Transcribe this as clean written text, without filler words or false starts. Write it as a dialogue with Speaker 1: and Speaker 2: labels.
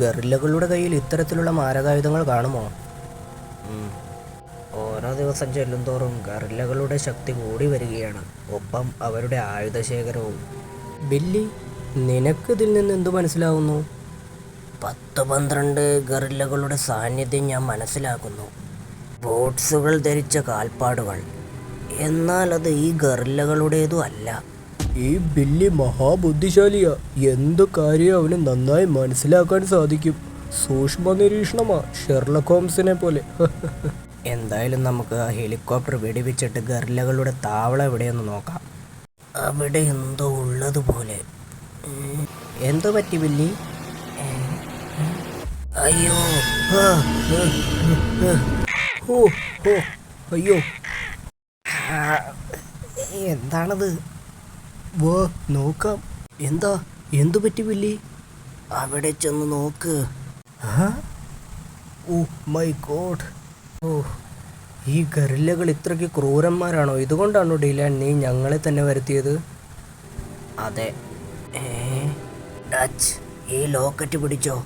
Speaker 1: ഗറില്ലകളുടെ കയ്യിൽ ഇത്തരത്തിലുള്ള മാരകായുധങ്ങൾ കാണുമോ? ഓരോ ദിവസം ചെല്ലുന്തോറും ഗറില്ലകളുടെ ശക്തി കൂടി വരികയാണ്, ഒപ്പം അവരുടെ ആയുധശേഖരവും. ബില്ലി, നിനക്കിതിൽ നിന്ന് എന്തു മനസ്സിലാവുന്നു? 10-12 ഗറില്ലകളുടെ സാന്നിധ്യം ഞാൻ മനസ്സിലാക്കുന്നു. ബോട്ട്സുകൾ ധരിച്ച കാൽപ്പാടുകൾ. എന്നാൽ അത് ഈ ഗറില്ലകളുടേതും അല്ല. ഈ ബില്ലി മഹാബുദ്ധിശാലിയാ. എന്തു കാര്യം അവന് നന്നായി മനസ്സിലാക്കാൻ സാധിക്കും. സൂക്ഷ്മ നിരീക്ഷണമാ, ഷെർലക് ഹോംസിനെ പോലെ. എന്തായാലും നമുക്ക് ആ ഹെലികോപ്റ്റർ വെടിവെച്ചിട്ട് ഗറില്ലകളുടെ താവളം എവിടെയെന്ന് നോക്കാം. അവിടെ എന്തോ ഉള്ളതുപോലെ. എന്തോ പറ്റി ബില്ലി? അയ്യോ, ഓ ഓ അയ്യോ, എന്താണത്? വാ നോക്കാം. എന്തു പറ്റി ബില്ലി? അവിടെ ചെന്ന് നോക്ക്. Oh my God. ഓ, ഈ ഗറില്ലകൾ ഇത്രയ്ക്ക് ക്രൂരന്മാരാണോ? ഇതുകൊണ്ടാണോ ഡിലാൻ നീ ഞങ്ങളെ തന്നെ വരുത്തിയത്? അതെ. ഡച്ച്, ഈ ലോക്കറ്റ് പിടിച്ചോ.